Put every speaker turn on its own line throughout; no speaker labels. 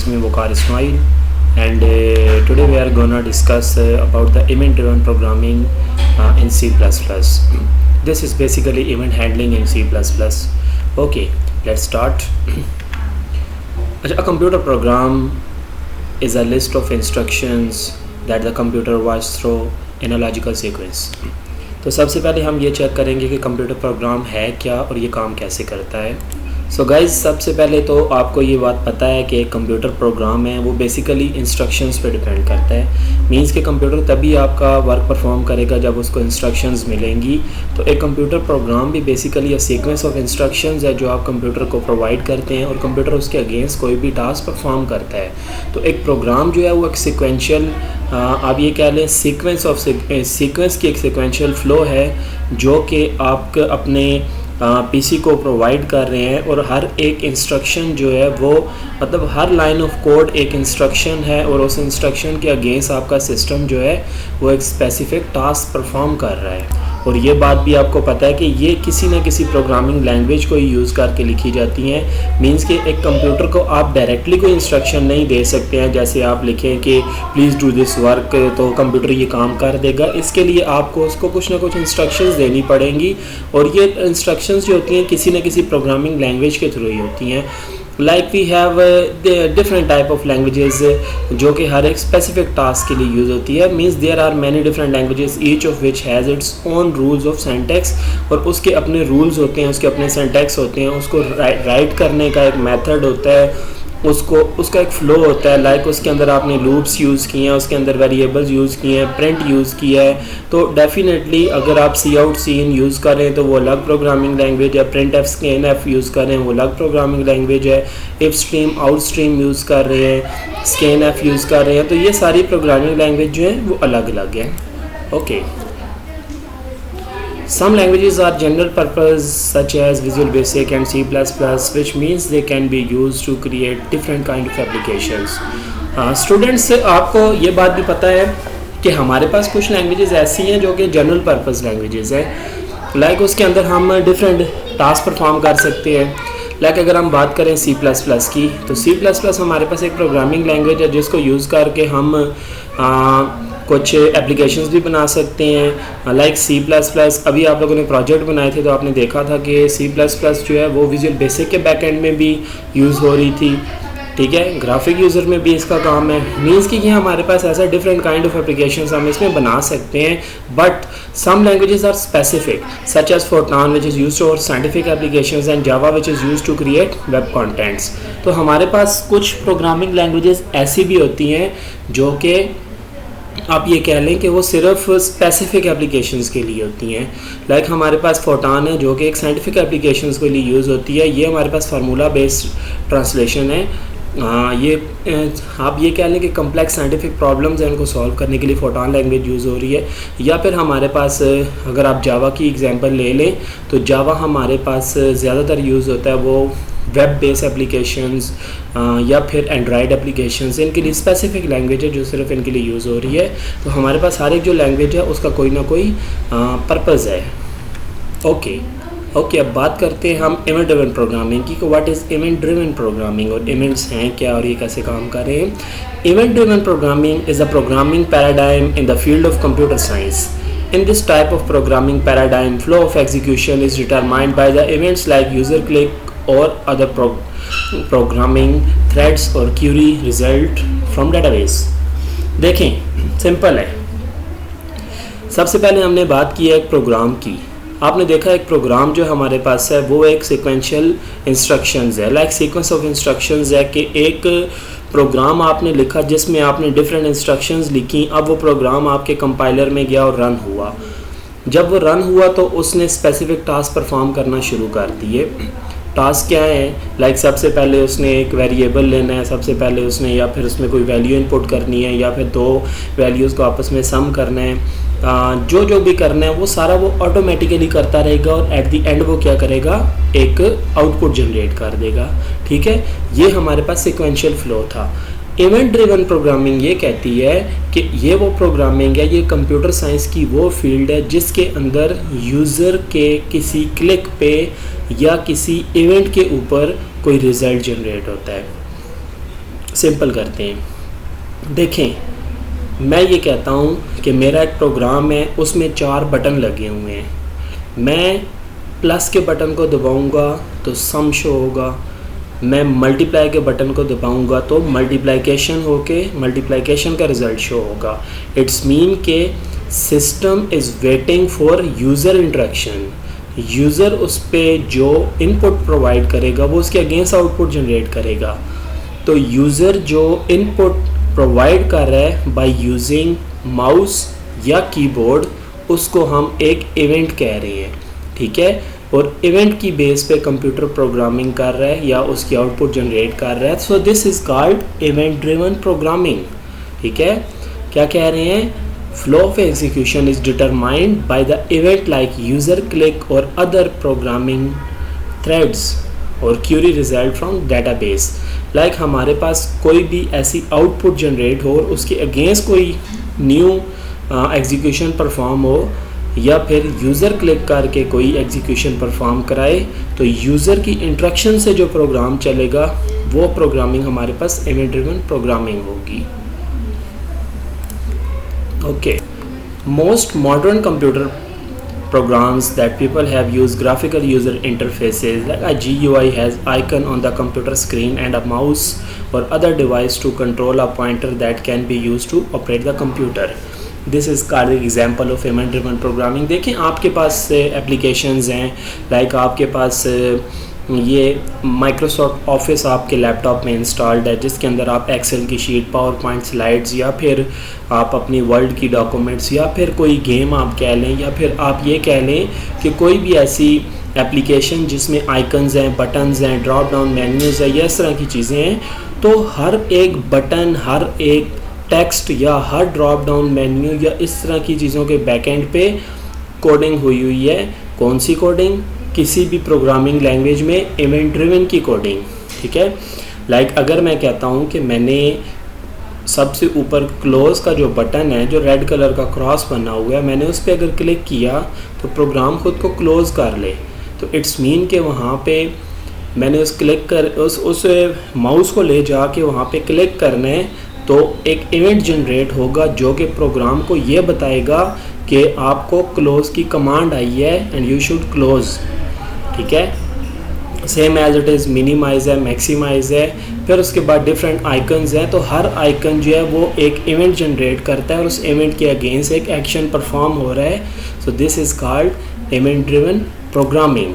is me Waqar Ismail, and today we are gonna discuss about the event-driven programming in C++. This is basically event handling in C++. Okay, let's start. A computer program is a list of instructions that the computer writes through in a logical sequence. तो सबसे पहले हम ये check करेंगे कि computer program है क्या और ये काम कैसे करता है. सो गाइज, सबसे पहले तो आपको ये बात पता है कि एक कंप्यूटर प्रोग्राम है वो बेसिकली इंस्ट्रक्शंस पे डिपेंड करता है. मींस कि कंप्यूटर तभी आपका वर्क परफॉर्म करेगा जब उसको इंस्ट्रक्शंस मिलेंगी. तो एक कंप्यूटर प्रोग्राम भी basically a sequence of instructions है जो आप कंप्यूटर को प्रोवाइड करते हैं और कंप्यूटर उसके अगेंस्ट कोई भी टास्क परफॉर्म करता है. तो एक प्रोग्राम जो है वो एक सिक्वेंशियल, आप ये कह लें सीक्वेंस की एक सिक्वेंशियल फ्लो है जो कि आप अपने पीसी को प्रोवाइड कर रहे हैं. और हर एक इंस्ट्रक्शन जो है वो मतलब हर लाइन ऑफ कोड एक इंस्ट्रक्शन है और उस इंस्ट्रक्शन के अगेंस्ट आपका सिस्टम जो है वो एक स्पेसिफिक टास्क परफॉर्म कर रहा है. और ये बात भी आपको पता है कि ये किसी न किसी प्रोग्रामिंग लैंग्वेज को यूज़ करके लिखी जाती हैं. मींस कि एक कंप्यूटर को आप डायरेक्टली कोई इंस्ट्रक्शन नहीं दे सकते हैं. जैसे आप लिखें कि प्लीज़ डू दिस वर्क तो कंप्यूटर ये काम कर देगा. इसके लिए आपको उसको कुछ ना कुछ इंस्ट्रक्शंस देनी पड़ेंगी और ये इंस्ट्रक्शंस जो होती हैं किसी न किसी प्रोग्रामिंग लैंग्वेज के थ्रू ही होती हैं. Like we have different type of languages जो कि हर एक स्पेसिफिक टास्क के लिए यूज़ होती है. Means there are many different languages each of which has its own rules of syntax. और उसके अपने रूल्स होते हैं, उसके अपने सिंटैक्स होते हैं. उसको राइट करने का एक मेथड होता है, उसका एक फ़्लो होता है. लाइक उसके अंदर आपने लूप्स यूज़ किए हैं, उसके अंदर वेरिएबल्स यूज़ किए हैं, प्रिंट यूज़ किया है. तो डेफिनेटली अगर आप सी आउट सी इन यूज़ करें तो वो अलग प्रोग्रामिंग लैंग्वेज है. Print F scan F use करें वो अलग प्रोग्रामिंग लैंग्वेज है. If stream out stream use कर रहे हैं, स्कैन एफ यूज़ कर रहे हैं, तो ये सारी प्रोग्रामिंग लैंग्वेज जो हैं वो अलग अलग हैं. Okay, some languages are general purpose such as Visual Basic and C++, which means they can be used to create different kind of applications. Students, आपको ये बात भी पता है कि हमारे पास कुछ लैंग्वेजेस ऐसी हैं जो कि जनरल पर्पस लैंग्वेजेस हैं. लाइक उसके अंदर हम डिफरेंट टास्क परफॉर्म कर सकते हैं. लाइक अगर हम बात करें C++ की, तो C++ हमारे पास एक प्रोग्रामिंग लैंग्वेज है जिसको यूज़ करके हम कुछ एप्लीकेशंस भी बना सकते हैं. लाइक C++, अभी आप लोगों ने प्रोजेक्ट बनाए थे तो आपने देखा था कि C++ जो है वो विजुअल बेसिक के बैक एंड में भी यूज़ हो रही थी. ठीक है, ग्राफिक यूज़र में भी इसका काम है. मीन्स कि ये हमारे पास ऐसा डिफरेंट काइंड ऑफ एप्लीकेशंस हम इसमें बना सकते हैं. But some languages are specific such as Fortran which is used for scientific applications and Java which is used to create web contents. तो हमारे पास कुछ प्रोग्रामिंग लैंग्वेजेस ऐसी भी होती हैं जो कि आप ये कह लें कि वो सिर्फ स्पेसिफिक एप्लीकेशंस के लिए होती हैं. लाइक हमारे पास फोर्टान है जो कि एक साइंटिफिक एप्लीकेशंस के लिए यूज़ होती है. ये हमारे पास फार्मूला बेस्ड ट्रांसलेशन है. ये आप ये कह लें कि कम्प्लेक्स साइंटिफिक प्रॉब्लम्स हैं उनको सॉल्व करने के लिए फोर्टान लैंग्वेज यूज़ हो रही है. या फिर हमारे पास अगर आप जावा की एग्जांपल ले लें तो जावा हमारे पास ज़्यादातर यूज़ होता है वो वेब बेस्ड एप्लीकेशंस या फिर एंड्रॉयड एप्लीकेशंस. इनके लिए स्पेसिफिक लैंग्वेज है जो सिर्फ इनके लिए यूज़ हो रही है. तो हमारे पास हर एक जो लैंग्वेज है उसका कोई ना कोई पर्पज़ है. ओके, अब बात करते हैं हम इवेंट ड्रिवन प्रोग्रामिंग की. What is event driven programming और इवेंट्स हैं क्या और ये कैसे काम कर रहे हैं. Event driven programming is a programming paradigm in the field of computer science. In this type of programming paradigm, flow of execution is determined by the events like user click or other programming threads or query result from database. देखें, simple है. सबसे पहले हमने बात की है एक programme की. आपने देखा एक प्रोग्राम जो हमारे पास है वो एक सीक्वेंशियल इंस्ट्रक्शंस है. लाइक सीक्वेंस ऑफ इंस्ट्रक्शंस है कि एक प्रोग्राम आपने लिखा जिसमें आपने डिफरेंट इंस्ट्रक्शंस लिखी. अब वो प्रोग्राम आपके कंपाइलर में गया और रन हुआ. जब वो रन हुआ तो उसने स्पेसिफिक टास्क परफॉर्म करना शुरू कर दिए. टास्क क्या है? लाइक सबसे पहले उसने एक वेरिएबल लेना है, सबसे पहले उसने या फिर उसमें कोई वैल्यू इनपुट करनी है या फिर दो वैल्यूज़ को आपस में सम करना है. जो भी करना है वो सारा वो ऑटोमेटिकली करता रहेगा और एट द एंड वो क्या करेगा, एक आउटपुट जनरेट कर देगा. ठीक है, ये हमारे पास सिक्वेंशियल फ्लो था. इवेंट ड्रिवन प्रोग्रामिंग ये कहती है कि ये वो प्रोग्रामिंग है, ये कंप्यूटर साइंस की वो फील्ड है जिसके अंदर यूज़र के किसी क्लिक पे या किसी इवेंट के ऊपर कोई रिज़ल्ट जनरेट होता है. सिंपल करते हैं। देखें, मैं ये कहता हूँ कि मेरा एक प्रोग्राम है, उसमें 4 बटन लगे हुए हैं। मैं प्लस के बटन को दबाऊँगा तो सम शो होगा, मैं मल्टीप्लाई के बटन को दबाऊँगा तो मल्टीप्लिकेशन होके मल्टीप्लिकेशन का रिज़ल्ट शो होगा। इट्स मीन के system is waiting for user interaction. User उस पर जो इनपुट प्रोवाइड करेगा वो उसके अगेंस्ट आउटपुट जनरेट करेगा। तो यूज़र जो इनपुट प्रोवाइड कर रहा है बाय यूजिंग माउस या कीबोर्ड, उसको हम एक इवेंट कह रहे हैं, ठीक है। और इवेंट की बेस पे कंप्यूटर प्रोग्रामिंग कर रहा है या उसकी आउटपुट जनरेट कर रहा है। So this is called event driven programming, ठीक है। क्या कह रहे हैं? Flow of execution is determined by the event like user click और अदर प्रोग्रामिंग थ्रेड्स और query result from database. Like हमारे पास कोई भी ऐसी आउटपुट जनरेट हो और उसके अगेंस्ट कोई न्यू एग्जीक्यूशन परफॉर्म हो, या फिर यूज़र क्लिक करके कोई एग्जीक्यूशन परफॉर्म कराए, तो यूज़र की इंट्रैक्शन से जो प्रोग्राम चलेगा वो प्रोग्रामिंग हमारे पास इवेंट ड्रिवन प्रोग्रामिंग होगी। Okay, most modern computer programs that people have used graphical user interfaces like a GUI has icon on the computer screen and a mouse or other device to control a pointer that can be used to operate the computer. This is called the example of event driven programming. देखें, आपके पास applications हैं, like आपके पास ये Microsoft office आपके laptop में installed है, जिसके अंदर आप एक्सेल की शीट, पावर पॉइंट स्लाइड्स, या फिर आप अपनी वर्ल्ड की डॉक्यूमेंट्स, या फिर कोई गेम आप कह लें, या फिर आप ये कह लें कि कोई भी ऐसी एप्लीकेशन जिसमें आइकन्स हैं, बटन्स हैं, ड्रॉप डाउन मेन्यूज़ है, ये इस तरह की चीज़ें हैं। तो हर एक बटन, हर एक टेक्स्ट या हर ड्रॉप डाउन मेन्यू या इस तरह की चीज़ों के बैकएंड पे कोडिंग हुई है। कौन सी कोडिंग? किसी भी प्रोग्रामिंग लैंग्वेज में इवेंट ड्रिवन की कोडिंग, ठीक है। लाइक अगर मैं कहता हूँ कि मैंने सबसे ऊपर क्लोज का जो बटन है, जो रेड कलर का क्रॉस बना हुआ है, मैंने उस पर अगर क्लिक किया तो प्रोग्राम खुद को क्लोज़ कर ले, तो इट्स मीन कि वहाँ पे मैंने उस माउस को ले जाके वहाँ पे क्लिक करने, तो एक इवेंट जनरेट होगा जो कि प्रोग्राम को ये बताएगा कि आपको क्लोज़ की कमांड आई है एंड यू शुड क्लोज़, ठीक है। Same as it is minimise है, मैक्सिमाइज है, फिर उसके बाद डिफरेंट आइकन्स हैं। तो हर आइकन जो है वो एक इवेंट जनरेट करता है और उस इवेंट के अगेंस्ट एक एक्शन परफॉर्म हो रहा है। So this is called event driven programming.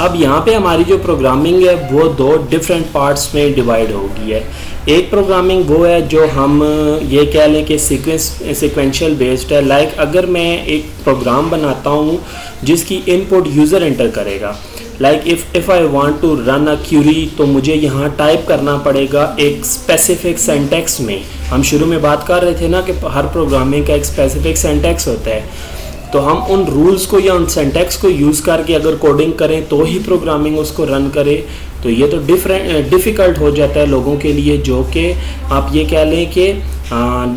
अब यहाँ पे हमारी जो प्रोग्रामिंग है वो 2 डिफरेंट पार्ट्स में डिवाइड हो गई है। एक प्रोग्रामिंग वो है जो हम ये कह लें कि सीक्वेंशियल बेस्ड है। लाइक अगर मैं एक प्रोग्राम बनाता हूँ जिसकी इनपुट यूज़र एंटर करेगा, like if I want to run a query, तो मुझे यहाँ टाइप करना पड़ेगा एक स्पेसिफिक सेंटेक्स में। हम शुरू में बात कर रहे थे ना कि हर प्रोग्रामिंग का एक स्पेसिफिक सेंटेक्स होता है, तो हम उन रूल्स को या उन सेंटेक्स को यूज़ करके अगर कोडिंग करें तो ही प्रोग्रामिंग उसको रन करे, तो ये तो डिफ़िकल्ट हो जाता है लोगों के लिए जो कि आप ये कह लें कि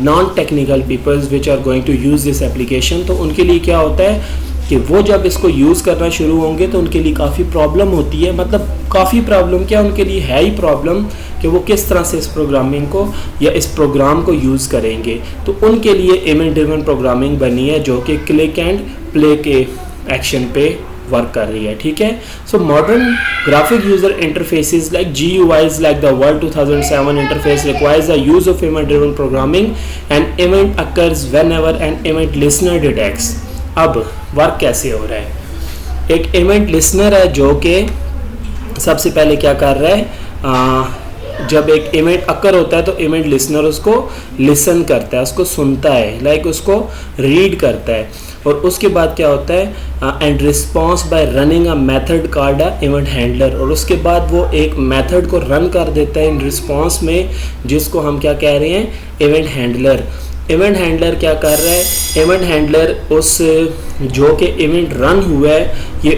non technical peoples which are going to use this application. तो उनके लिए क्या होता है कि वो जब इसको यूज़ करना शुरू होंगे तो उनके लिए काफ़ी प्रॉब्लम होती है। मतलब काफ़ी प्रॉब्लम क्या, उनके लिए है ही प्रॉब्लम कि वो किस तरह से इस प्रोग्रामिंग को या इस प्रोग्राम को यूज़ करेंगे। तो उनके लिए इवेंट ड्रिवन प्रोग्रामिंग बनी है जो कि क्लिक एंड प्ले के एक्शन पे वर्क कर रही है, ठीक है। So modern graphic user interfaces like GUIs like the World 2007 interface requires the use of event driven programming and event occurs whenever an event listener detects। अब work कैसे हो रहा है? एक इवेंट लिसनर है जो कि सबसे पहले क्या कर रहा है, जब एक इवेंट अकर होता है तो इवेंट लिसनर उसको लिसन करता है, उसको सुनता है, लाइक उसको रीड करता है। और उसके बाद क्या होता है, and response bye running a method called a event handler, और उसके बाद वो एक मेथड को रन कर देता है इन रिस्पॉन्स में, जिसको हम क्या कह रहे हैं, इवेंट हैंडलर। इवेंट हैंडलर क्या कर रहा है, इवेंट हैंडलर उस जो कि इवेंट रन हुआ है, ये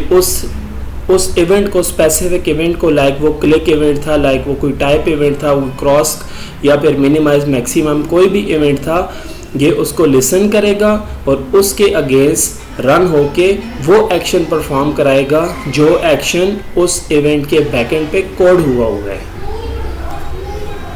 उस इवेंट को, स्पेसिफिक इवेंट को, लाइक वो क्लिक इवेंट था, लाइक वो कोई टाइप इवेंट था, वो क्रॉस या फिर मिनिमाइज मैक्सिमम कोई भी इवेंट था, ये उसको लिसन करेगा और उसके अगेंस्ट रन होके वो एक्शन परफॉर्म कराएगा जो एक्शन उस इवेंट के बैकएंड पे कोड हुआ है।